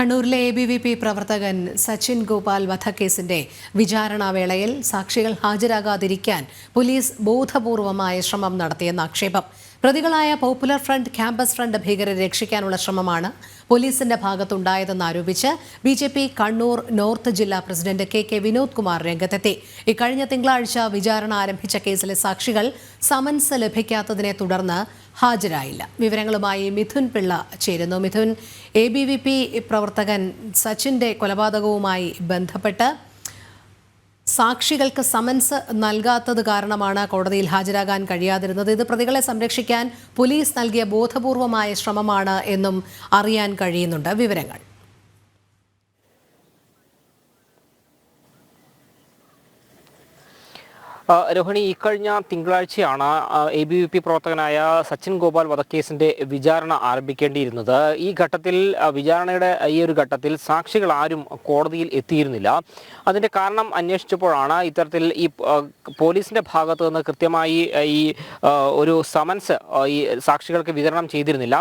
കണ്ണൂരിലെ ABVP പ്രവർത്തകൻ സച്ചിൻ ഗോപാൽ വധക്കേസിന്റെ വിചാരണാവേളയിൽ സാക്ഷികൾ ഹാജരാകാതിരിക്കാൻ പോലീസ് ബോധപൂർവമായ ശ്രമം നടത്തിയെന്ന ആക്ഷേപം. പ്രതികളായ പോപ്പുലർ ഫ്രണ്ട്, ക്യാമ്പസ് ഫ്രണ്ട് ഭീകരരെ രക്ഷിക്കാനുള്ള ശ്രമമാണ് പോലീസിന്റെ ഭാഗത്തുണ്ടായതെന്നാരോപിച്ച് BJP കണ്ണൂർ നോർത്ത് ജില്ലാ പ്രസിഡന്റ് KK വിനോദ് കുമാർ രംഗത്തെത്തി. ഇക്കഴിഞ്ഞ തിങ്കളാഴ്ച വിചാരണ ആരംഭിച്ച കേസിലെ സാക്ഷികൾ സമൻസ് ലഭിക്കാത്തതിനെ തുടർന്ന് ഹാജരായില്ല. വിവരങ്ങളുമായി മിഥുൻ പിള്ള ചേരുന്നു. മിഥുൻ, ABVP പ്രവർത്തകൻ സച്ചിന്റെ കൊലപാതകവുമായി ബന്ധപ്പെട്ട് സാക്ഷികൾക്ക് സമൻസ് നൽകാത്തത് കാരണമാണ് കോടതിയിൽ ഹാജരാകാൻ കഴിയാതിരുന്നത്. ഇത് പ്രതികളെ സംരക്ഷിക്കാൻ പോലീസ് നൽകിയ ബോധപൂർവമായ ശ്രമമാണ് എന്നും അറിയാൻ കഴിയുന്നുണ്ട്. വിവരങ്ങൾ. രോഹിണി, ഇക്കഴിഞ്ഞ തിങ്കളാഴ്ചയാണ് ABVP പ്രവർത്തകനായ സച്ചിൻ ഗോപാൽ വധക്കേസിന്റെ വിചാരണ ആരംഭിക്കേണ്ടിയിരുന്നത്. ഈ ഘട്ടത്തിൽ വിചാരണയുടെ ഈ ഒരു ഘട്ടത്തിൽ സാക്ഷികൾ ആരും കോടതിയിൽ എത്തിയിരുന്നില്ല. അതിന്റെ കാരണം അന്വേഷിച്ചപ്പോഴാണ് ഇത്തരത്തിൽ ഈ പോലീസിന്റെ ഭാഗത്ത് നിന്ന് കൃത്യമായി ഈ ഒരു സമൻസ് ഈ സാക്ഷികൾക്ക് വിതരണം ചെയ്തിരുന്നില്ല.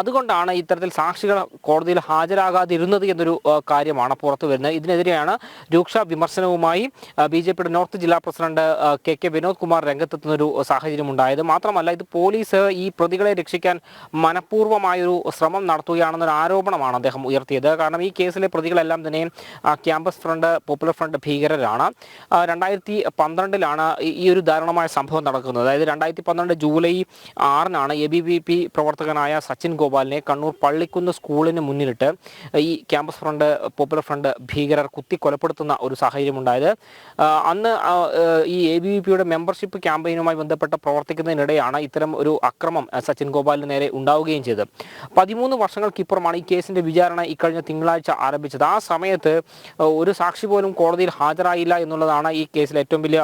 അതുകൊണ്ടാണ് ഇത്തരത്തിൽ സാക്ഷികൾ കോടതിയിൽ ഹാജരാകാതിരുന്നത് എന്നൊരു കാര്യമാണ് പുറത്തു വരുന്നത്. ഇതിനെതിരെയാണ് രൂക്ഷ വിമർശനവുമായി BJPയുടെ നോർത്ത് ജില്ലാ പ്രസിഡന്റ് KK വിനോദ് കുമാർ രംഗത്തെത്തുന്നൊരു സാഹചര്യം ഉണ്ടായത്. മാത്രമല്ല, ഇത് പോലീസ് ഈ പ്രതികളെ രക്ഷിക്കാൻ മനഃപൂർവ്വമായൊരു ശ്രമം നടത്തുകയാണെന്നൊരു ആരോപണമാണ് അദ്ദേഹം ഉയർത്തിയത്. കാരണം ഈ കേസിലെ പ്രതികളെല്ലാം തന്നെ ക്യാമ്പസ് ഫ്രണ്ട്, പോപ്പുലർ ഫ്രണ്ട് ഭീകരരാണ്. 2012 ഈ ഒരു ദാരുണമായ സംഭവം നടക്കുന്നത്. അതായത് 2012 ജൂലൈ 6 ABVP പ്രവർത്തകനായ സച്ചിൻ ഗോപാലിനെ കണ്ണൂർ പള്ളിക്കുന്ന് സ്കൂളിന് മുന്നിലിട്ട് ഈ ക്യാമ്പസ് ഫ്രണ്ട്, പോപ്പുലർ ഫ്രണ്ട് ഭീകരർ കുത്തി കൊലപ്പെടുത്തുന്ന ഒരു സാഹചര്യം ഉണ്ടായത്. അന്ന് ഈ ABVPയുടെ മെമ്പർഷിപ്പ് ക്യാമ്പയിനുമായി ബന്ധപ്പെട്ട് പ്രവർത്തിക്കുന്നതിനിടെയാണ് ഇത്തരം ഒരു അക്രമം സച്ചിൻ ഗോപാലിന് നേരെ ഉണ്ടാവുകയും ചെയ്തത്. 13 വർഷങ്ങൾക്കിപ്പുറമാണ് ഈ കേസിന്റെ വിചാരണ ഇക്കഴിഞ്ഞ തിങ്കളാഴ്ച ആരംഭിച്ചത്. ആ സമയത്ത് ഒരു സാക്ഷി പോലും കോടതിയിൽ ഹാജരായില്ല എന്നുള്ളതാണ് ഈ കേസിൽ ഏറ്റവും വലിയ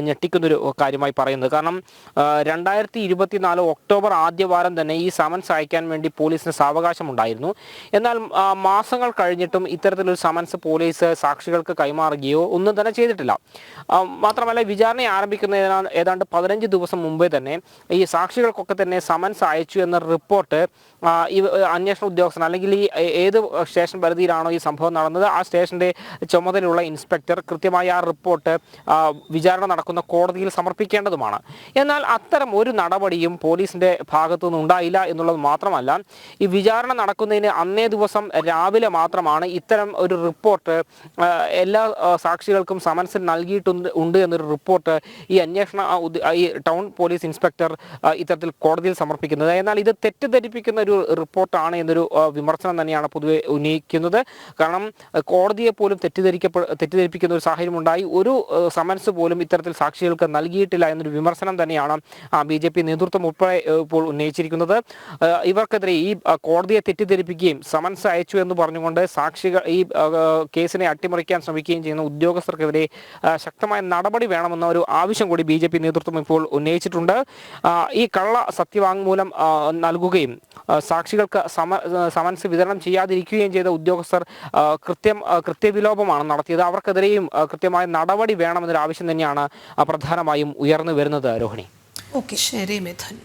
ഞെട്ടിക്കുന്നൊരു കാര്യമായി പറയുന്നത്. കാരണം 2024 ഒക്ടോബർ ആദ്യവാരം തന്നെ ഈ സമൻസ് അയക്കാൻ വേണ്ടി പോലീസിന് സാവകാശമുണ്ടായിരുന്നു. എന്നാൽ മാസങ്ങൾ കഴിഞ്ഞിട്ടും ഇത്തരത്തിലൊരു സമൻസ് പോലീസ് സാക്ഷികൾക്ക് കൈമാറുകയോ ഒന്നും തന്നെ ചെയ്തിട്ടില്ല. മാത്രമല്ല, വിചാരണ ആരംഭിക്കുന്നതിന് ഏതാണ്ട് 15 ദിവസം മുമ്പേ തന്നെ ഈ സാക്ഷികൾക്കൊക്കെ തന്നെ സമൻസ് അയച്ചു എന്ന റിപ്പോർട്ട് ഈ അന്വേഷണ ഉദ്യോഗസ്ഥൻ, അല്ലെങ്കിൽ ഈ ഏത് സ്റ്റേഷൻ പരിധിയിലാണോ ഈ സംഭവം നടന്നത് ആ സ്റ്റേഷന്റെ ചുമതലയുള്ള ഇൻസ്പെക്ടർ കൃത്യമായി ആ റിപ്പോർട്ട് വിചാരണ നടക്കുന്ന കോടതിയിൽ സമർപ്പിക്കേണ്ടതുമാണ്. എന്നാൽ അത്തരം ഒരു നടപടിയും പോലീസിന്റെ ഭാഗത്തു നിന്ന് ഉണ്ടായില്ല എന്നുള്ളത് മാത്രമല്ല, ഈ വിചാരണ നടക്കുന്നതിന് അന്നേ ദിവസം രാവിലെ മാത്രമാണ് ഇത്തരം ഒരു റിപ്പോർട്ട് എല്ലാ സാക്ഷികൾക്കും സമൻസ് നൽകിയിട്ടുണ്ട് എന്നൊരു റിപ്പോർട്ട് ഈ ടൗൺ പോലീസ് ഇൻസ്പെക്ടർ ഇത്തരത്തിൽ കോടതിയിൽ സമർപ്പിക്കുന്നത്. എന്നാൽ ഇത് തെറ്റിദ്ധരിപ്പിക്കുന്ന ഒരു റിപ്പോർട്ടാണ് എന്നൊരു വിമർശനം തന്നെയാണ് പൊതുവെ ഉന്നയിക്കുന്നത്. കാരണം കോടതിയെ പോലും തെറ്റിദ്ധരിപ്പിക്കുന്ന ഒരു സാഹചര്യം ഉണ്ടായി. ഒരു സമൻസ് പോലും ഇത്തരത്തിൽ സാക്ഷികൾക്ക് നൽകിയിട്ടില്ല എന്നൊരു വിമർശനം തന്നെയാണ് BJP നേതൃത്വം ഉൾപ്പെടെ ഇപ്പോൾ ഉന്നയിച്ചിരിക്കുന്നത്. ഇവർക്കെതിരെ ഈ കോടതിയെ തെറ്റിദ്ധരിപ്പിക്കുകയും സമൻസ് അയച്ചു എന്ന് പറഞ്ഞുകൊണ്ട് സാക്ഷികൾ ഈ കേസിനെ അട്ടിമറിക്കാൻ ശ്രമിക്കുകയും ചെയ്യുന്ന ഉദ്യോഗസ്ഥർക്കെതിരെ ശക്തമായ നടപടി വേണമെന്ന ഒരു ആവശ്യം കൂടി BJP നേതൃത്വം ഇപ്പോൾ ഉന്നയിച്ചിട്ടുണ്ട്. ഈ കള്ള സത്യവാങ്മൂലം നൽകുകയും സാക്ഷികൾക്ക് സമൻസ് വിതരണം ചെയ്യാതിരിക്കുകയും ചെയ്ത ഉദ്യോഗസ്ഥർ കൃത്യവിലോപമാണ് നടത്തിയത്. അവർക്കെതിരെയും കൃത്യമായ നടപടി വേണമെന്നൊരു ആവശ്യം തന്നെയാണ് പ്രധാനമായും ഉയർന്നു വരുന്നത്. രോഹിണി. ഓക്കെ, ശരി മിഥുൻ.